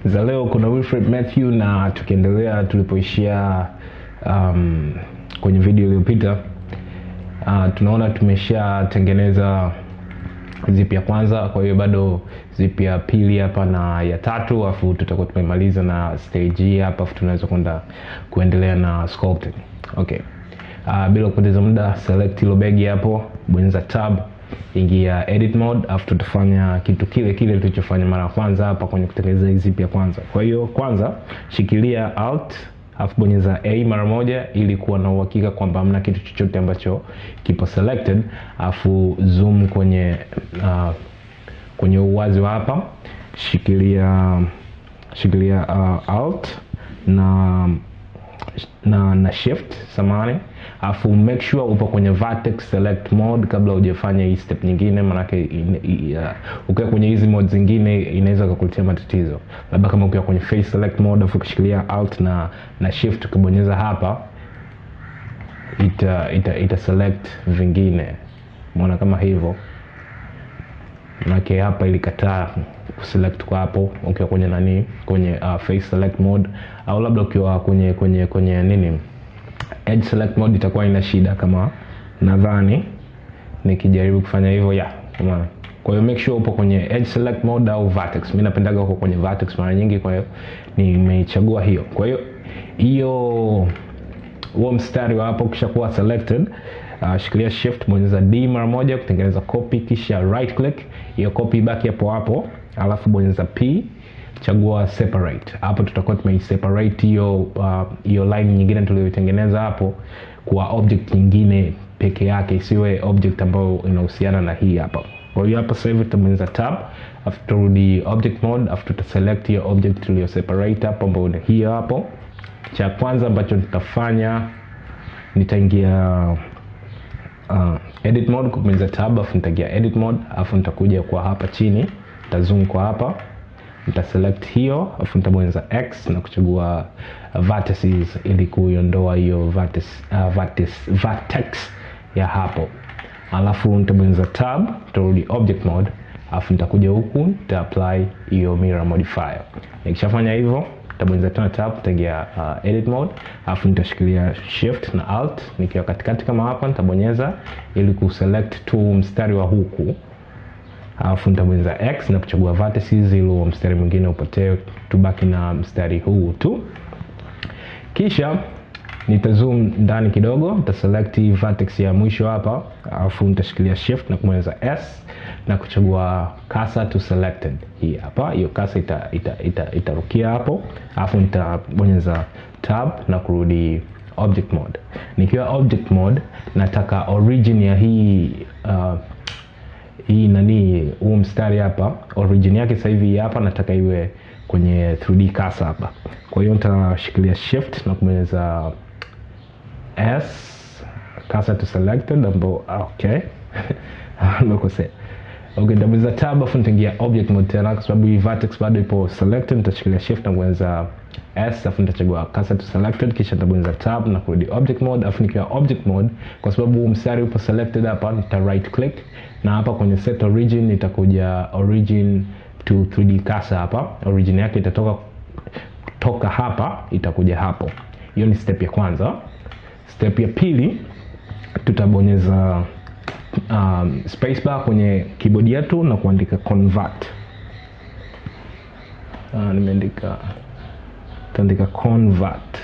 za leo. Kuna Wilfred Matthew, na tukiendelea tulipoishia kwenye video iliyopita, tunaona tumeshatengeneza zip ya kwanza, kwa hiyo bado zip ya pili hapa na ya tatu, afu tutakuwa tumemaliza na stage hii hapa, afu tunaweza kuendelea na sculpting. Okay. Bila kupoteza muda, select ilo begi hapo, bonyeza tab, ingia edit mode, afu tutafanya kitu kile kile tulichofanya mara ya kwanza hapa kwenye kutengeneza zip ya kwanza. Kwa hiyo kwanza shikilia alt, afu bonyeza A mara moja ili kuwa na uhakika kwamba hamna kitu chochote ambacho kipo selected, afu zoom kwenye uwazi wa hapa, shikilia alt na shift samani, afu make sure upo kwenye vertex select mode kabla hujafanya hii step nyingine, maana ukiwa kwenye hizi mode zingine inaweza kukuletea matatizo. Labda kama ukiwa kwenye face select mode afu ukishikilia alt na shift ukibonyeza hapa, ita select vingine, umeona kama hivyo. Maana hapa ilikataa kuselect kwa hapo ukiwa kwenye kwenye face select mode, au labda ukiwa kwenye nini edge select mode itakuwa ina shida, kama nadhani nikijaribu kufanya hivyo kama. Kwa hiyo make sure upo kwenye edge select mode au vertex. Mimi napendaga uko kwenye vertex mara nyingi, kwa hiyo nimechagua hiyo. Kwa hiyo huo mstari wa hapo ukishakuwa selected, shikilia shift, bonyeza D mara moja kutengeneza copy, kisha right click, hiyo copy ibaki hapo hapo, alafu bonyeza P, chagua separate. Hapo tutakuwa tumeseparate hiyo line nyingine tuliyotengeneza hapo kwa object nyingine peke yake, isiwe object ambayo inahusiana na hii hapa. Kwa hiyo hapa sasa hivi tutabonyeza tab, afu turudi object mode, afu tutaselect hiyo object tuliyo separate hapo ambayo ni hii hapo. Cha kwanza ambacho nitafanya, nitaingia edit mode, kubonyeza tab, afu nitaingia edit mode, afu nitakuja kwa hapa chini, nitazoom kwa hapa, nitaselect hiyo, afu nitabonyeza X na kuchagua vertices ili kuiondoa hiyo vertex ya hapo. Alafu nitabonyeza tab, turudi object mode, afu nitakuja huku nita apply hiyo mirror modifier. Nikishafanya hivyo, nitabonyeza tena tab, nitaingia edit mode, afu nitashikilia shift na alt, nikiwa katikati kama hapa nitabonyeza ili kuselect tu mstari wa huku, afu nitabonyeza X na kuchagua vertices ili mstari mwingine upotee, tubaki na mstari huu tu. Kisha nitazoom ndani kidogo, nitaselect vertex ya mwisho hapa, afu nitashikilia shift na kubonyeza S na kuchagua cursor to selected. Hii hapa, hiyo cursor itarukia hapo, afu nitabonyeza tab na kurudi object mode. Nikiwa object mode, nataka origin ya hii huu mstari hapa, origin yake sasa hivi hapa nataka iwe kwenye 3D cursor hapa. Kwa hiyo nitashikilia shift na kubonyeza S, cursor to selected, ambapo okay. Nitabonyeza tab, afu nitaingia object mode tena kwa sababu hii vertex bado ipo selected. Nitashikilia shift na kubonyeza S, afu nitachagua cursor to selected, kisha nitabonyeza tab na kurudi object mode. Afu nikiwa object mode, kwa sababu mstari upo selected hapa, nita right click na hapa kwenye set origin nitakuja origin to 3D cursor hapa. Origin yake itatoka hapa, itakuja hapo. Hiyo ni step ya kwanza. Step ya pili, tutabonyeza spacebar kwenye keyboard yetu na kuandika convert. Tutaandika convert.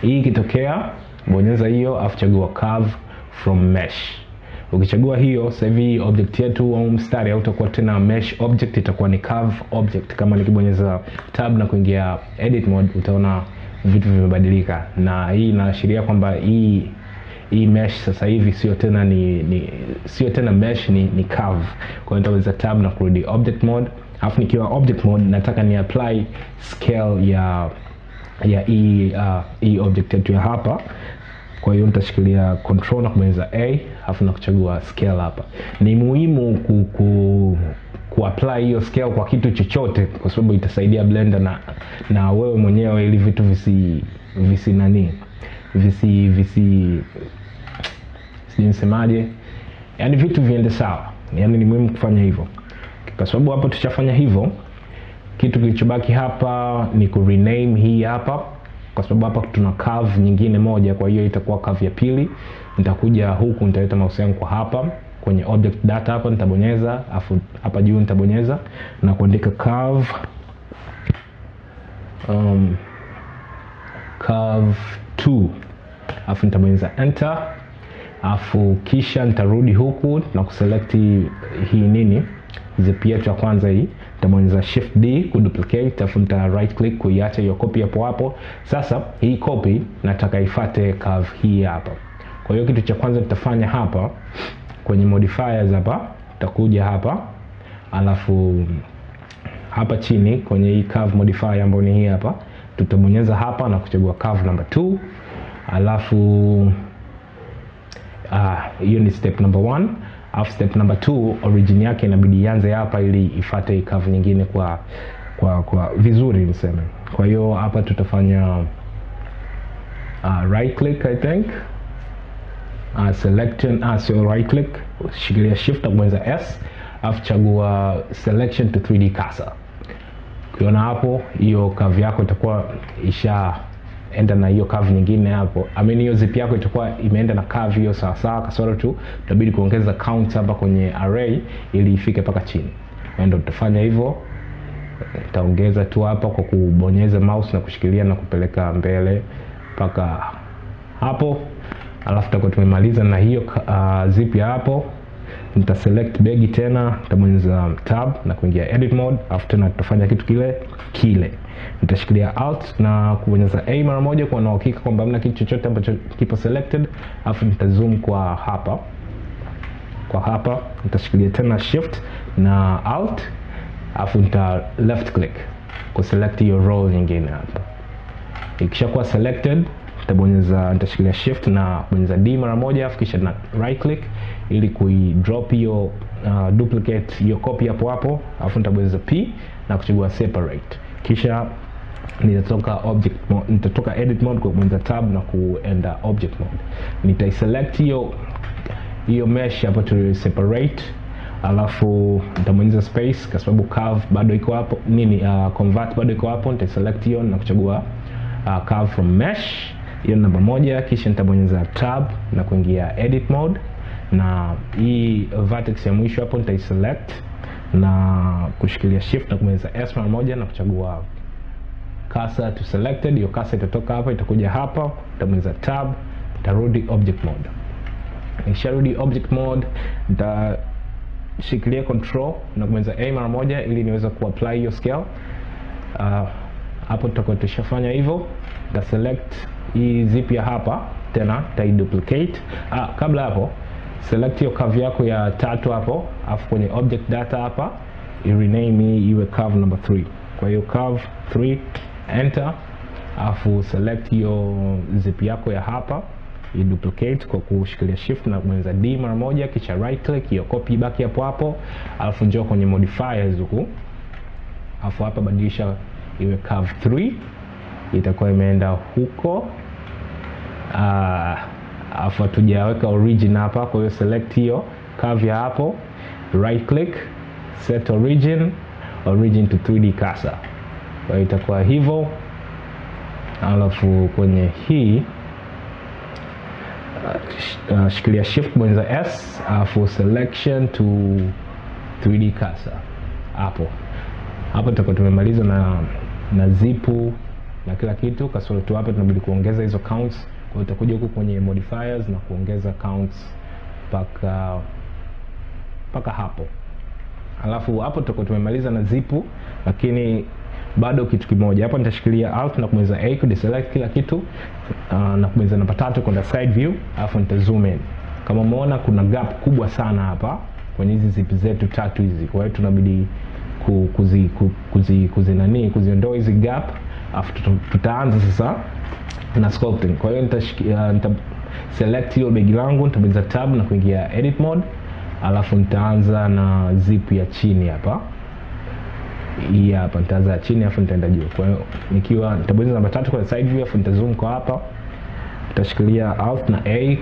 Hii ikitokea, bonyeza hiyo, afu chagua curve from mesh. Ukichagua hiyo, sasa hivi object yetu au mstari hautakuwa tena mesh object, itakuwa ni curve object. Kama nikibonyeza tab na kuingia edit mode, utaona vitu vimebadilika, na hii inaashiria kwamba hii mesh sasa hivi sio tena mesh, ni curve. Kwa hiyo nitabonyeza tab na kurudi object mode, afu nikiwa object mode nataka ni apply scale ya hii object yetu ya hapa. Kwa hiyo nitashikilia control na kubonyeza A, afu na kuchagua scale hapa. Ni muhimu kuapply hiyo scale kwa kitu chochote, kwa sababu itasaidia Blender na wewe mwenyewe ili vitu nisemaje, yani vitu viende sawa. Yani ni muhimu kufanya hivyo. Kwa sababu hapo tushafanya hivyo, kitu kilichobaki hapa ni ku rename hii hapa, kwa sababu hapa tuna curve nyingine moja, kwa hiyo itakuwa curve ya pili. Nitakuja huku, nitaleta mouse yangu kwa hapa kwenye object data hapa, nitabonyeza, afu hapa juu nitabonyeza na kuandika curve curve 2, afu nitabonyeza enter, afu kisha nitarudi huku na kuselect hii nini zip yetu ya kwanza hii, nitabonyeza shift D ku duplicate, afu nita right click kuiacha hiyo copy hapo hapo. Sasa hii copy nataka ifuate curve hii hapa. Kwa hiyo kitu cha kwanza tutafanya hapa kwenye modifiers hapa, tutakuja hapa, alafu hapa chini kwenye hii curve modifier ambayo ni hii hapa, tutabonyeza hapa na kuchagua curve number 2, alafu hiyo ni step number 1. Alafu step number 2 origin yake inabidi ianze hapa ili ifuate curve nyingine kwa vizuri niseme. Kwa hiyo hapa tutafanya right click I think, selection so right click, shikilia shift na kubonyeza S, alafu chagua selection to 3D cursor. Ukiona hapo hiyo curve yako itakuwa enda na hiyo curve nyingine hapo. Hiyo zip yako itakuwa imeenda na curve hiyo sawa sawa, kasoro tu tutabidi kuongeza count hapa kwenye array ili ifike paka chini. Ndio tutafanya hivyo. Nitaongeza tu hapa kwa kubonyeza mouse na kushikilia na kupeleka mbele paka hapo. Alafu tutakuwa tumemaliza na hiyo zip ya hapo. Nita select Begi tena, nitabonyeza tab na kuingia edit mode, alafu tena tutafanya kitu kile. Nitashikilia alt na kubonyeza A mara moja kwa uhakika kwamba hamna kitu chochote ambacho kipo selected, alafu nitazoom kwa hapa. Nitashikilia tena shift na alt, alafu nita left click ku select hiyo row nyingine hapa. Ikishakuwa selected, nitashikilia shift na kubonyeza D mara moja, alafu kisha na right click ili drop hiyo duplicate hiyo copy hapo hapo, alafu nitabonyeza P na kuchagua separate. Kisha nitatoka edit mode kwa kubonyeza tab na kuenda object mode. Nitaiselect hiyo mesh hapo to separate, alafu nitabonyeza space kwa sababu curve bado iko hapo, convert bado iko hapo. Nitaiselect hiyo na kuchagua curve from mesh, hiyo namba 1. Kisha nitabonyeza tab na kuingia edit mode, na hii vertex ya mwisho hapo nitaiselect na kushikilia shift na kubonyeza S mara moja na kuchagua cursor to selected. Hiyo cursor itatoka hapa, itakuja hapa, nitabonyeza tab, nitarudi object mode. Nikisharudi object mode, nitashikilia control na kubonyeza A mara moja ili niweze kuapply hiyo scale. Hapo tutakuwa tushafanya hivyo. Nita select hii zip ya hapa tena, nita duplicate. Kabla hapo select hiyo curve yako ya 3 hapo, afu kwenye object data hapa rename iwe curve number 3. Kwa hiyo curve 3, enter, afu select hiyo zip yako ya hapa, duplicate kwa kushikilia shift na kubonyeza D mara moja, kisha right click, hiyo copy baki hapo hapo, alafu njoo kwenye modifiers huku, afu hapa badilisha iwe curve 3, itakuwa imeenda huko. Afu tujaweka origin hapa, kwa hiyo select hiyo curve ya hapo, right click, set origin to 3D cursor. Kwa hiyo itakuwa hivyo. Alafu kwenye hii shikilia shift, bonyeza S, afu selection to 3D cursor. Hapo tutakuwa tumemaliza na zipu na kila kitu, kasoro tu hapa tunabidi kuongeza hizo counts. Kwa hiyo utakuja huku kwenye modifiers na kuongeza counts paka hapo. Alafu hapo tutakuwa tumemaliza na zipu, lakini bado kitu kimoja hapa. Nitashikilia alt na kubonyeza A ku deselect kila kitu, na kubonyeza namba 3 kwenda side view, alafu nita zoom in. Kama umeona kuna gap kubwa sana hapa kwenye hizi zip zetu 3 hizi, kwa hiyo tunabidi kuziondoa hizi gap, alafu tutaanza sasa na sculpting. Kwa hiyo nita select hiyo begi langu, nitabonyeza tab na kuingia edit mode, alafu nitaanza na zip ya chini hapa. Hii hapa nitaanza chini, alafu nitaenda juu. Kwa hiyo nitabonyeza namba 3 kwa side view, alafu nitazoom kwa hapa. Nitashikilia alt na A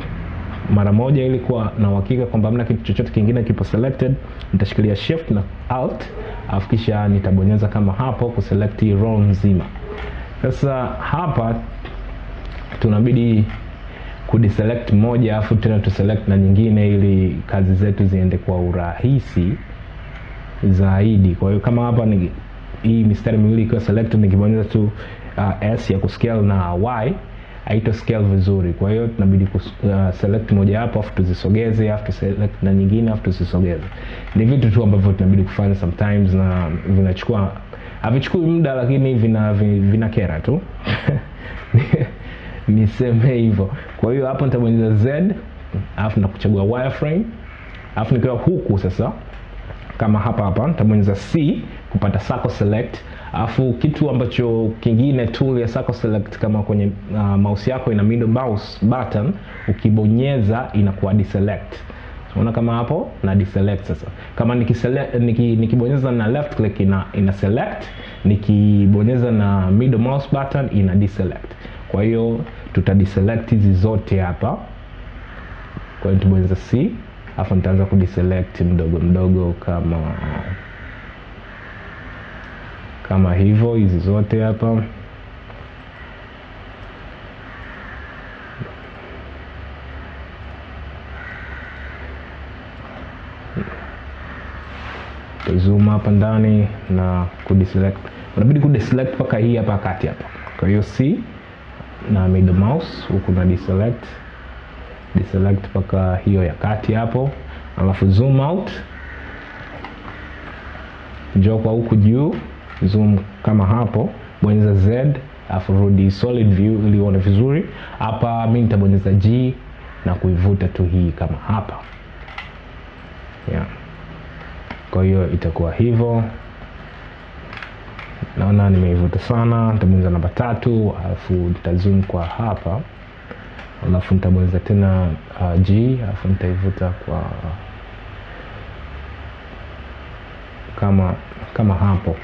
mara moja ili kuwa na uhakika kwamba hamna kitu chochote kingine kipo selected. Nitashikilia shift na alt, alafu kisha nitabonyeza kama hapo ku select row nzima. Sasa hapa tunabidi ku deselect moja afu tena tu select na nyingine ili kazi zetu ziende kwa urahisi zaidi. Kwa hiyo kama hapa ni hii mistari miwili ikiwa selected, nikibonyeza tu S ya kuscale na Y haito scale vizuri. Kwa hiyo tunabidi select moja hapo afu tuzisogeze, afu select na nyingine afu tuzisogeze. Ni vitu tu ambavyo tunabidi kufanya sometimes na vinachukua, havichukui muda lakini vina kera tu. Niseme hivyo. Kwa hiyo hapo nitabonyeza Z afu na kuchagua wireframe, afu nikiwa huku sasa kama hapa nitabonyeza C kupata circle select. Afu kitu ambacho kingine tool ya circle select, kama kwenye mouse yako ina middle mouse button, ukibonyeza inakuwa deselect. Unaona kama hapo na deselect. Sasa kama nikibonyeza na left click ina select, nikibonyeza na middle mouse button ina deselect. Kwa hiyo tuta deselect hizi zote hapa. Kwa hiyo tubonyeza C afu nitaanza ku deselect mdogo mdogo kama hivyo, hizi zote hapa. Zoom hapa ndani na ku deselect. Unabidi ku deselect paka hii hapa kati hapa. Kwa hiyo C na middle mouse huku na deselect paka hiyo ya kati hapo, alafu zoom out, njoo kwa huku juu, zoom kama hapo, bonyeza Z alafu rudi solid view ili uone vizuri. Hapa mimi nitabonyeza G na kuivuta tu hii kama hapa. Yeah. Kwa hiyo itakuwa hivyo. Naona nimeivuta sana. Nitabonyeza namba 3 alafu nitazoom kwa hapa. Alafu nitabonyeza tena G alafu nitaivuta kwa kama hapo.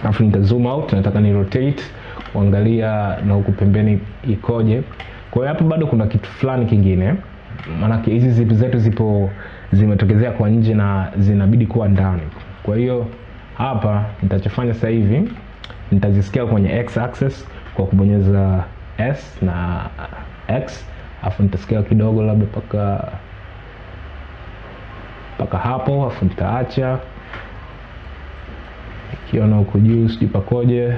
Alafu nitazoom out, nataka ni rotate kuangalia na huku pembeni ikoje. Kwa hiyo hapa bado kuna kitu fulani kingine. Maana hizi zipu zetu zimetokezea kwa nje na zinabidi kuwa ndani. Kwa hiyo hapa nitachofanya sasa hivi nitaziscale kwenye x axis kwa kubonyeza S na X, afu nitascale kidogo labda paka hapo, afu nitaacha. Kiona huko juu sijui pakoje,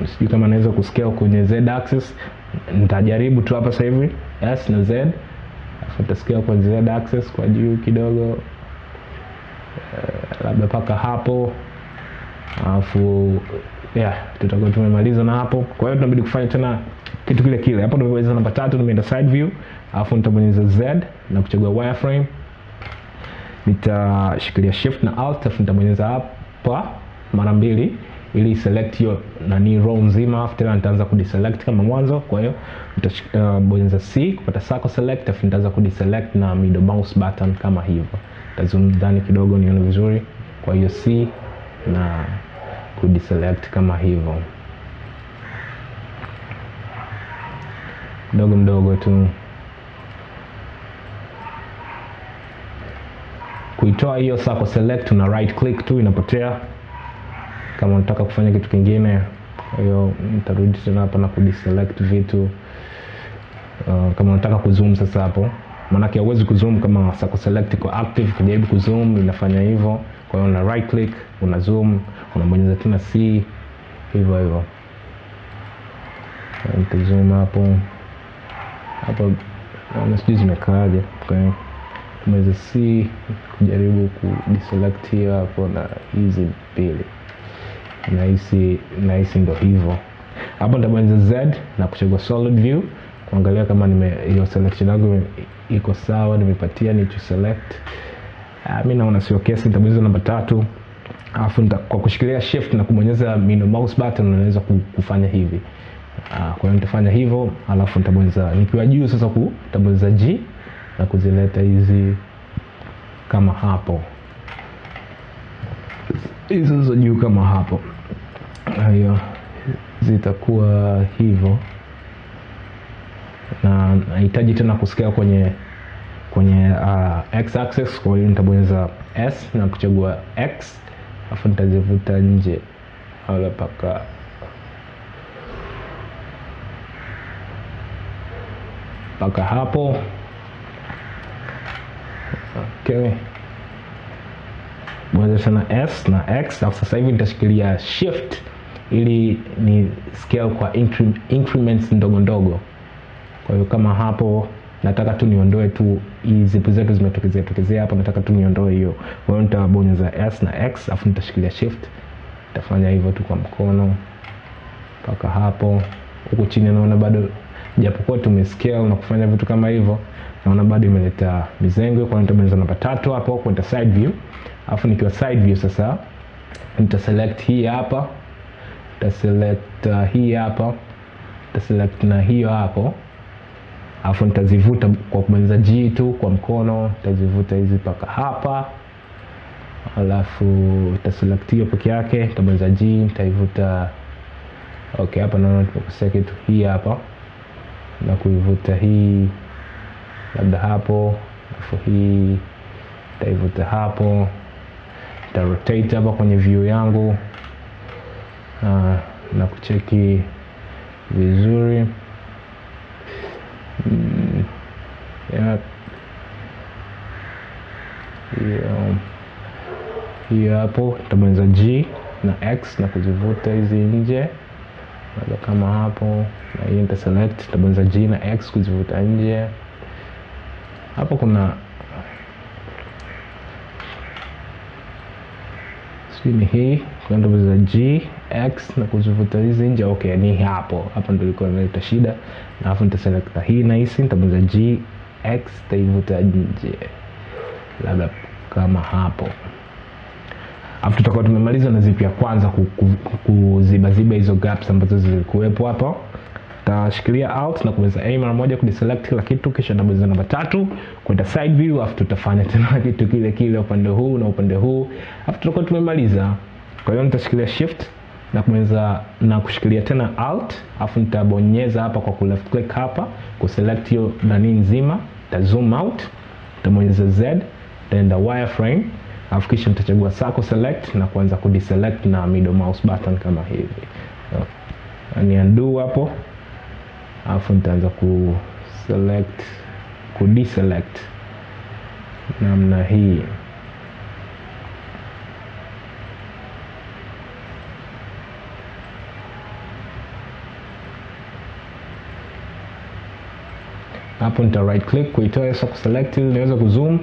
sijui kama naweza kuscale kwenye Z axis. Nitajaribu tu hapa sasa hivi S na Z, afu nitascale kwenye Z axis kwa juu kidogo, labda paka hapo, afu tutakuwa tumemaliza na hapo. Kwa hiyo tunabidi kufanya tena kitu kile kile. Hapo nimeweza namba 3, nimeenda side view, afu nitabonyeza Z na kuchagua wireframe. Nitashikilia shift na alt, afu nitabonyeza hapa mara 2 ili select hiyo nani row nzima, afu tena nitaanza ku deselect kama mwanzo. Kwa hiyo nitabonyeza C kupata circle select, afu nitaanza ku deselect na middle mouse button kama hivyo. Nitazoom ndani kidogo nione vizuri. Kwa hiyo C na ku deselect kama hivyo. Mdogo mdogo tu. Kuitoa hiyo circle select na right click tu inapotea kama unataka kufanya kitu kingine. Kwa hiyo nitarudi tena hapa na ku deselect vitu. Kama unataka kuzoom sasa hapo, maana yake huwezi kuzoom kama circle select iko active. Kujaribu kuzoom inafanya hivyo. Kwa hiyo una right click, una zoom, unabonyeza tena C hivyo hivyo. Nitazoom hapo na sijui zimekaaje. Kwa hiyo tumeweza C kujaribu ku deselect hiyo hapo na hizi mbili. Nahisi ndio hivyo. Hapo nitabonyeza Z na kuchagua solid view kuangalia kama hiyo selection yangu iko sawa, nimepatia ni to select. Mimi naona sio kesi. Nitabonyeza namba 3, alafu kwa kushikilia shift na kubonyeza middle mouse button unaweza kufanya hivi. Kwa hiyo nitafanya hivyo, alafu nitabonyeza nikiwa juu sasa nitabonyeza G na kuzileta hizi kama hapo. Hizo hizo juu kama hapo. Hiyo zitakuwa hivyo. na nahitaji tena kuscale kwenye x axis. Kwa hiyo nitabonyeza S na kuchagua x, afu nitazivuta nje wala paka hapo. Okay, bonyeza sana S na X. Sasa hivi nitashikilia shift ili ni scale kwa increments ndogo ndogo. Kwa hiyo kama hapo nataka tu niondoe tu hizi zipu zetu zimetokezea hapa, nataka tu niondoe hiyo. Kwa hiyo nitabonyeza S na X, afu nitashikilia shift. Nitafanya hivyo tu kwa mkono mpaka hapo. Huku chini naona bado, japokuwa tumescale na kufanya vitu kama hivyo, naona bado imeleta mizengwe. Kwa hiyo nitabonyeza namba 3 hapo kwenda side view. Afu nikiwa side view sasa nitaselect hii hapa, nitaselect hii hapa, nitaselect na hiyo hapo. Afu nitazivuta kwa kubonyeza G tu kwa mkono, nitazivuta hizi paka hapa. Alafu nitaselect hiyo peke yake, nitabonyeza G, nitaivuta. Okay, hapa naona tukosea kitu, hii hapa na kuivuta hii labda hapo. Alafu hii nitaivuta hapo, nita rotate hapa kwenye view yangu na kucheki vizuri. Hii hapo nitabonyeza G na X na kuzivuta hizi nje labda kama hapo, na hii nita select, nitabonyeza G na X kuzivuta nje. Hapo kuna ni hii, kwa nitabonyeza G X na kuzivuta hizi nje. Okay, ni hapo ndio ilikuwa inaleta shida. Na hapo nita select hii na hii, nitabonyeza G X, nitaivuta nje labda kama hapo. Hapo tutakuwa tumemaliza na zipu ya kwanza kuziba hizo gaps ambazo zilikuwepo hapo. Tashikilia alt na kubonyeza A mara moja kudeselect kila kitu, kisha nabonyeza namba 3 kwenda side view. Afu tutafanya tena kitu kile upande huu na upande huu. Afu tutakuwa tumemaliza. Kwa hiyo nitashikilia shift na kubonyeza na kushikilia tena alt, afu nitabonyeza hapa kwa left click hapa kuselect hiyo nani nzima, ta zoom out, nitabonyeza Z, nitaenda wireframe, afu kisha nitachagua circle select na kuanza kudeselect na middle mouse button kama hivi. Ni undo hapo. Afu nitaanza kudeselect namna hii. Hapo nita right click kuitoa circle select ili niweze kuzoom.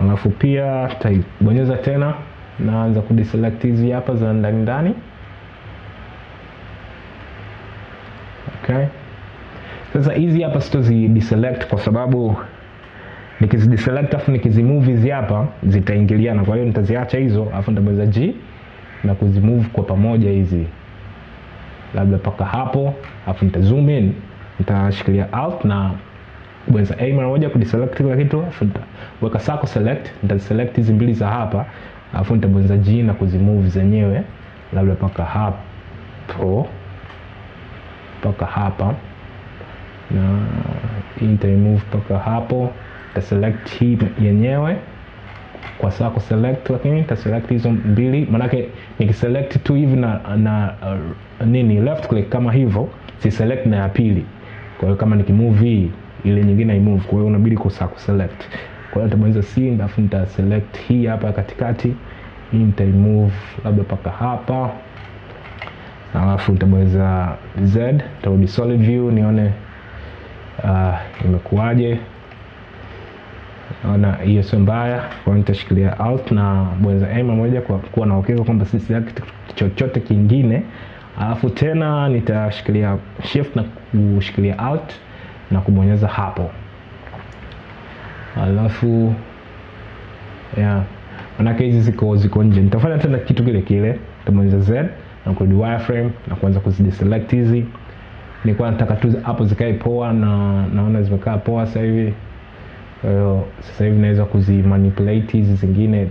Alafu pia nitaibonyeza tena, naanza kudeselect hizi hapa za ndani. Okay, sasa hizi hapa sitozi deselect kwa sababu nikizideselect afu nikizimove hizi hapa zitaingiliana. Kwa hiyo nitaziacha hizo, afu nitabonyeza G na kuzimove kwa pamoja hizi labda paka hapo. Afu nitazoom in, nitashikilia alt na kubonyeza A mara moja kudeselect kila kitu. Afu nitaweka circle select, nitaselect hizi mbili za hapa. Afu nitabonyeza G na kuzimove zenyewe labda paka hapo, paka hapa, na nitaimove paka hapo. Nitaselect hii yenyewe kwa circle select, lakini nitaselect hizo mbili, manake nikiselect tu hivi na left click kama hivyo, si select na ya pili. Kwa hiyo kama nikimove hii, ile nyingine imove, kwa hiyo unabidi ku circle select. Kwa hiyo nitabonyeza C, alafu nitaselect hii hapa katikati, hii nitaimove labda paka hapa. Alafu nitabonyeza Z, nitarudi solid view nione imekuaje. Naona hiyo sio mbaya. Kwa hiyo nitashikilia alt na bonyeza A mara moja kwa kuwa na uhakika kwamba si select chochote kingine. Alafu tena nitashikilia shift na kushikilia alt na kubonyeza hapo. Alafu manake hizi ziko nje. Nitafanya tena kitu kile. Nitabonyeza Z na kurudi wireframe na kuanza kuzideselect hizi. Nilikuwa nataka tu hapo zikae poa, na naona zimekaa poa sasa hivi. Kwa hiyo sasa hivi naweza kuzimanipulate hizi zingine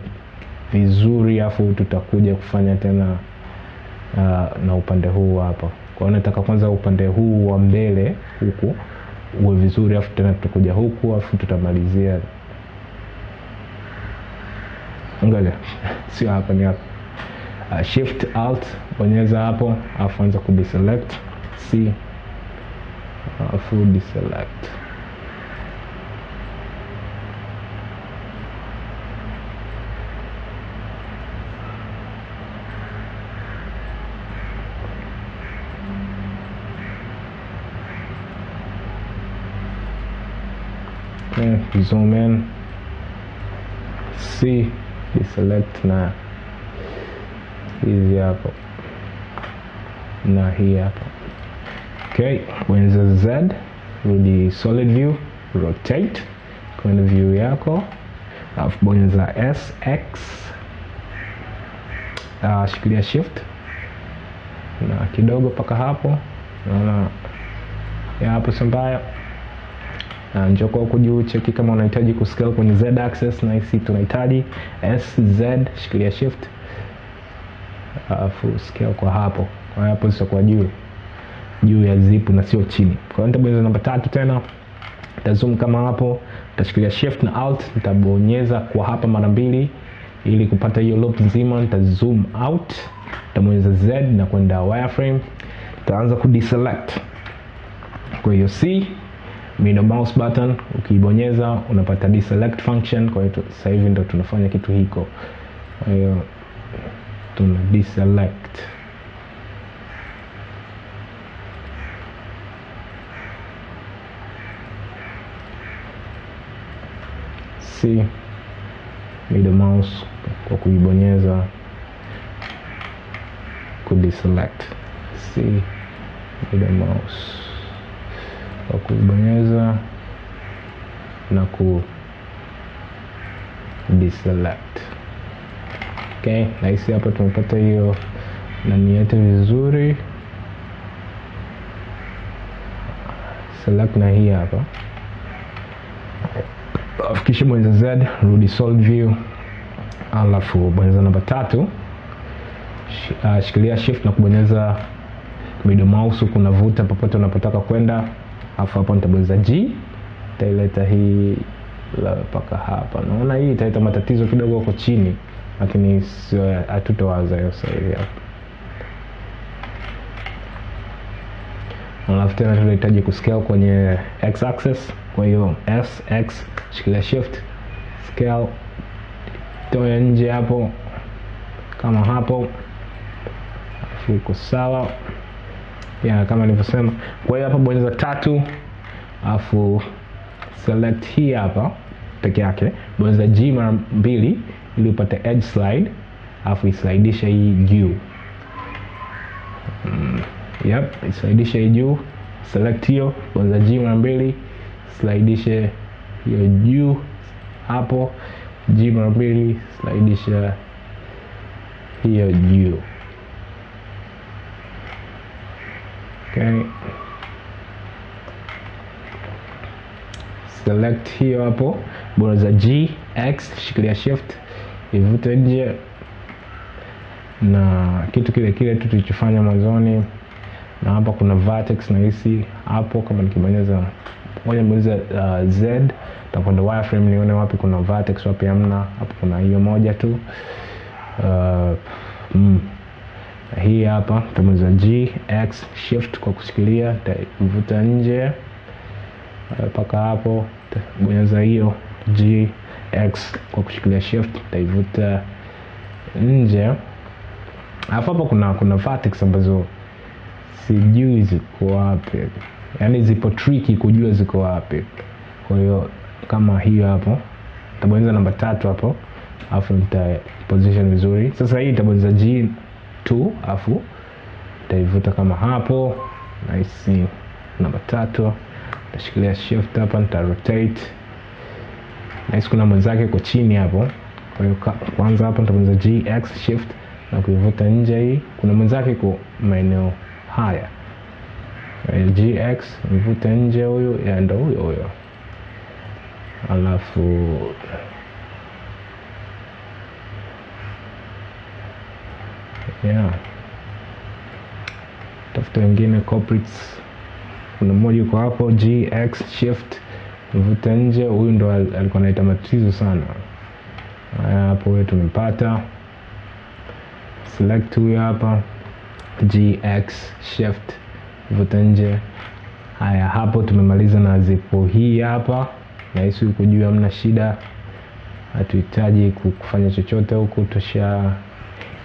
vizuri, afu tutakuja kufanya tena na upande huu hapa. Kwa hiyo nataka kwanza upande huu wa mbele huku uwe vizuri, afu tena tutakuja huku afu tutamalizia. Ngoja sio hapa, ni hapa. Shift Alt bonyeza hapo, afu anza ku deselect C, afu deselect. Okay, zoom in, C, deselect na hizi hapo na hii hapa. Okay, bonyeza Z, rudi solid view, rotate kwenye view yako, alafu bonyeza SX, shikilia shift na kidogo paka hapo, naona ya hapo sambaya. Na njoo kwa huku juu, cheki kama unahitaji kuscale kwenye Z axis, na hisi tunahitaji SZ, shikilia shift alafu scale kwa hapo. Kwa hapo sio kwa juu ya zip na sio chini. Kwa hiyo nitabonyeza namba 3 tena, nitazoom kama hapo, nitashikilia shift na alt, nitabonyeza kwa hapa mara 2 ili kupata hiyo loop nzima. Nitazoom out, nitabonyeza Z na kwenda wireframe, nitaanza ku deselect. Kwa hiyo C, middle mouse button ukibonyeza unapata deselect function. Kwa hiyo sasa hivi ndo tunafanya kitu hiko. Kwa hiyo tuna deselect. C, middle mouse kwa kuibonyeza ku deselect. C, middle mouse kwa kuibonyeza na ku deselect. Okay, na hisi hapa tumepata hiyo nani yetu vizuri. Select na hii hapa, kisha bonyeza Z, rudi solid view, alafu bonyeza namba 3, shikilia shift na kubonyeza middle mouse kunavuta popote unapotaka kwenda. Alafu hapo nitabonyeza G, itaileta hii paka hapa. Naona hii italeta matatizo kidogo huko chini, lakini sio, hatutowaza hiyo sasa hivi hapa. Alafu tena tunahitaji kuscale kwenye X axis. Kwa hiyo SX, shikilia shift, scale, toa nje hapo kama hapo, alafu iko sawa ya kama nilivyosema. Kwa hiyo hapa bonyeza 3, alafu select hii hapa peke yake, bonyeza G mara 2 ili upate edge slide, alafu islidisha hii juu. Yep, islidisha hii juu. Select hiyo, bonyeza G mara 2, slidisha hiyo juu hapo. G mara 2, slidisha hiyo juu. Okay, select hiyo hapo, bonyeza G, X, shikilia shift, ivute nje, na kitu kile kile tu tulichofanya mwanzoni. Na hapa kuna vertex na hisi hapo, kama nikibonyeza moja bonyeza Z, takwenda wireframe nione wapi kuna vertex wapi hamna. Hapo kuna hiyo moja tu. Hii hapa tabonyeza G, X, shift kwa kushikilia, tavuta nje paka hapo. Bonyeza hiyo G, X kwa kushikilia shift, taivuta nje. Alafu hapa kuna vertex ambazo sijui ziko wapi, yani zipo tricky kujua ziko wapi. Kwa hiyo kama hiyo hapo, tabonyeza namba 3 hapo, alafu nita position vizuri. Sasa hii tabonyeza G2, alafu taivuta kama hapo. Nice, namba 3, tashikilia shift hapa, nita rotate. Nice, kuna mwenzake kwa chini hapo. Kwa hiyo kwanza hapa nitabonyeza G, X, shift na kuivuta nje hii. Kuna mwenzake kwa maeneo haya. G, X, nivuta nje huyo, ya ndo huyo. Alafu tafuta wengine culprits. kuna mmoja yuko hapo G X shift vuta nje, huyu ndo alikuwa anaita matatizo sana. Haya, hapo wewe tumepata. Select huyu hapa G X shift vuta nje. Haya, hapo tumemaliza na zipo hii hapa, na hisi huko juu hamna shida, hatuhitaji kufanya chochote huku, tusha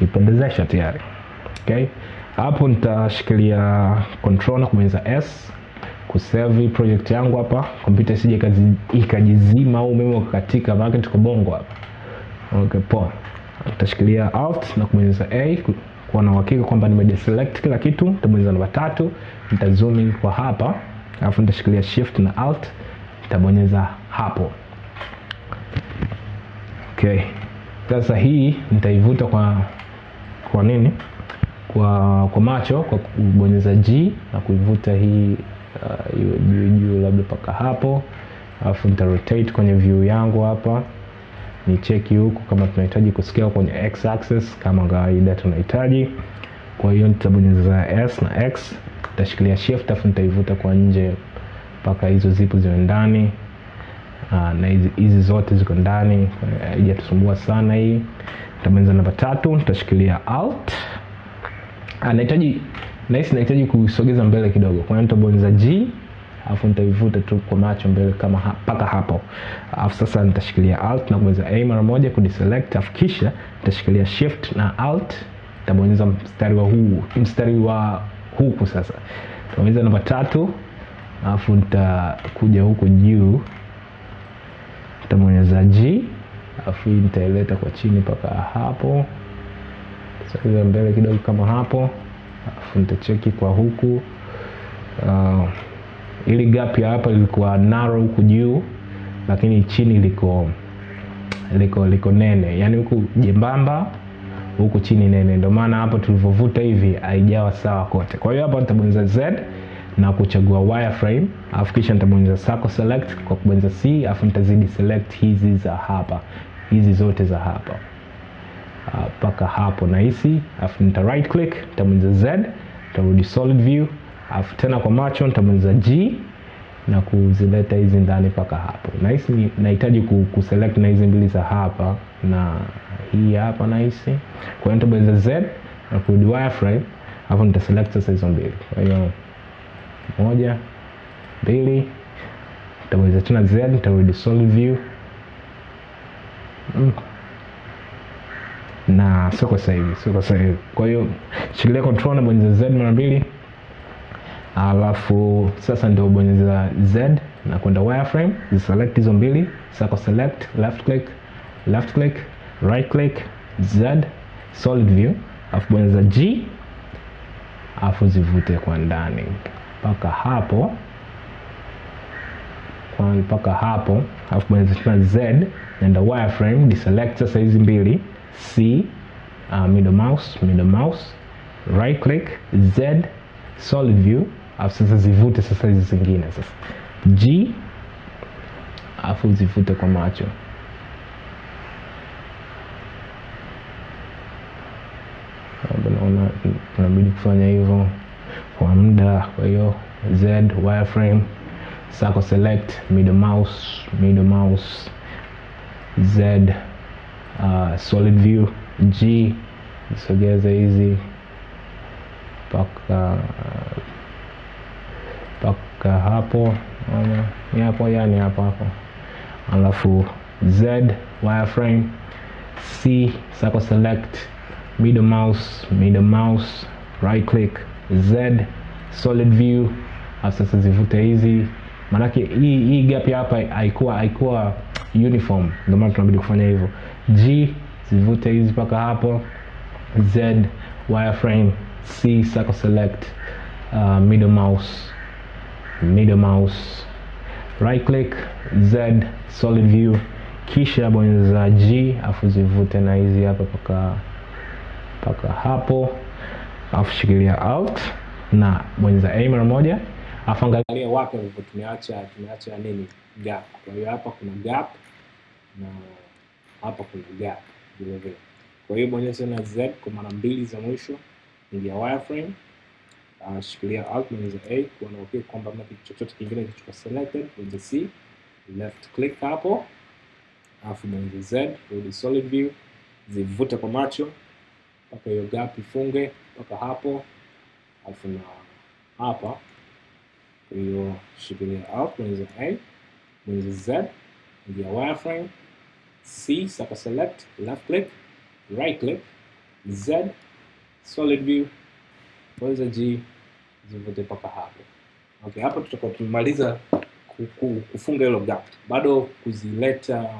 ipendezesha tayari. Okay, hapo nitashikilia control na kubonyeza S kusave project yangu hapa. Kompyuta isije ikajizima au umeme ukakatika, maana tuko bongo hapa. Okay, poa. Nitashikilia alt na kubonyeza A kwa na uhakika kwamba nimedeselect kila kitu. Nitabonyeza namba 3, nitazoom in kwa hapa, alafu nitashikilia shift na alt, nitabonyeza hapo. Okay, sasa hii nitaivuta kwa nini, kwa macho, kwa kubonyeza G na kuivuta hii iwe juu labda paka hapo, alafu nita rotate kwenye view yangu hapa, ni cheki huku kama tunahitaji kusikia kwenye x axis kama kawaida tunahitaji. Kwa hiyo nitabonyeza S na X, nitashikilia shift alafu nitaivuta kwa nje paka hizo zipo ziwe ndani, na hizi zote ziko ndani, haijatusumbua sana hii. Nitabonyeza namba 3, nitashikilia alt. Nahitaji kusogeza mbele kidogo, kwa hiyo nitabonyeza G alafu nitaivuta tu kwa macho mbele kama paka hapo. Alafu sasa nitashikilia alt na kubonyeza A mara moja kudeselect, alafu kisha nitashikilia shift na alt, nitabonyeza mstari wa huku. Sasa nitabonyeza namba 3, alafu nitakuja huku juu, nitabonyeza G, alafu nitaileta kwa chini paka hapo, sogeza mbele kidogo kama hapo, alafu nitacheki kwa huku. Ili gap ya hapa ilikuwa narrow huku juu, lakini chini liko nene, yani huku jembamba huku chini nene, ndio maana hapo tulivovuta hivi haijawa sawa kote. Kwa hiyo hapa nitabonyeza Z na kuchagua wireframe, alafu kisha nitabonyeza circle select kwa kubonyeza C, alafu nitazidi select hizi za hapa, hizi zote za hapa paka hapo na hisi, alafu nita right click, nitabonyeza Z, nitarudi solid view, alafu tena kwa macho nitabonyeza G na kuzileta hizi ndani paka hapo. Na hisi nahitaji kuselect na hizi mbili za hapa na hii hapa na hisi. Kwa hiyo nitabonyeza Z na kurudi wireframe, alafu nitaselect sasa hizo mbili. Kwa hiyo 1 2, nitabonyeza tena Z, nitarudi solid view. Na sio kwa sasa hivi. Kwa hiyo shikilia control na bonyeza Z mara 2. Alafu sasa ndio bonyeza Z na kwenda wireframe, select hizo mbili, circle select, left click, right click, Z, solid view, alafu bonyeza G, alafu zivute kwa ndani paka hapo, alafu bonyeza tena Z, nenda wireframe, deselect sasa hizi mbili, C, middle mouse, right click, Z, solid view, alafu sasa zivute sasa hizi zingine, sasa G, alafu zivute kwa macho. Naona tunabidi kufanya hivyo kwa muda. Kwa hiyo Z, wireframe, circle select, middle mouse, Z, solid view, G, sogeza hizi paka hapo, yani hapo, alafu Z, wireframe, C, circle select, middle mouse, right click, Z, solid view, sasa zivute hizi, manake hii gap hapa haikuwa uniform, ndio maana tunabidi kufanya hivyo. G, zivute hizi paka hapo, Z, wireframe, C, circle select, middle mouse, right click, Z, solid view, kisha bonyeza G, afu zivute na hizi hapa paka hapo, afu shikilia alt na bonyeza A mara moja, afu angalia wapi ambapo tumeacha nini gap. Kwa hiyo hapa kuna gap na hapa kuna gap vile. Kwa hiyo bonyeza na Z kwa mara 2 za mwisho, ingia wireframe, Shikilia Alt bonyeza A kuona okay kwamba hamna kitu chochote kingine kilichokuwa selected. Bonyeza C, left click hapo, alafu bonyeza Z, rudi solid view, zivute kwa macho mpaka hiyo gap ifunge mpaka hapo, alafu na hapa. Kwa hiyo shikilia Alt bonyeza A, bonyeza Z, ingia wireframe, C saka select, left click, right click, Z, solid view, bonyeza G, zivute mpaka hapo. Okay, hapo tutakuwa tumemaliza kufunga hilo gap. Bado kuzileta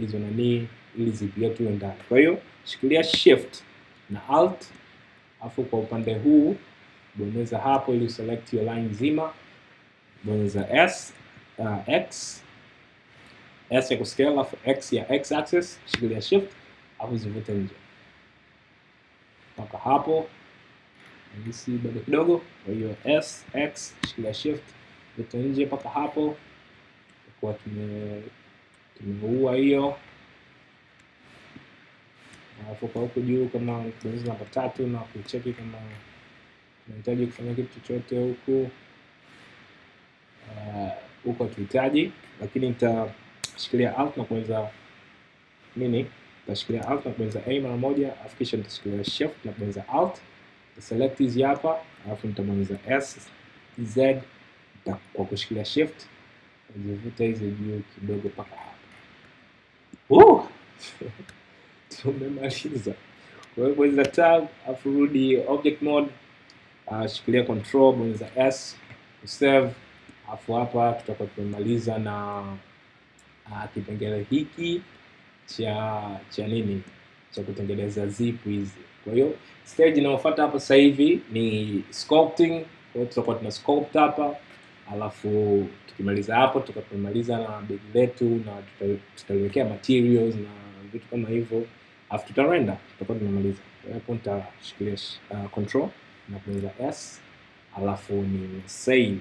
hizo nani ili zipige tu ndani. Kwa hiyo shikilia shift na alt, afu kwa upande huu bonyeza hapo ili select hiyo line nzima. Bonyeza S, S ya kuscale, afu X ya X axis, shikilia shift, afu zivute nje mpaka hapo. Hisi bado kidogo. Kwa hiyo S, X, shikilia shift, zivute nje mpaka hapo. Kwa tumeua hiyo. Alafu kwa huko juu kama bonyeza namba 3 na kucheki kama unahitaji kufanya kitu chochote huku. Huko tuhitaji, lakini nitashikilia Alt na kuweza nini? Nitashikilia Alt na kuweza A mara moja, afu kisha nitashikilia Shift na kuweza Alt. Select hizi hapa, alafu nitabonyeza S, Z kwa kushikilia Shift. Nizivuta hizi juu kidogo mpaka hapa. Tumemaliza. Kwa hiyo bonyeza tab, afu rudi object mode, shikilia control, bonyeza S, save. Afu hapa tutakuwa tumemaliza na kipengele hiki cha nini, cha kutengeneza zip hizi. Kwa hiyo stage inayofuata hapa sasa hivi ni sculpting. Kwa hiyo tutakuwa tuna sculpt hapa, alafu tukimaliza hapo tutakuwa tumemaliza na begi letu, na tutaliwekea materials na vitu kama hivyo, alafu tutarenda, tutakuwa tumemaliza. Kwa hiyo hapo nitashikilia control na bonyeza S, alafu ni save.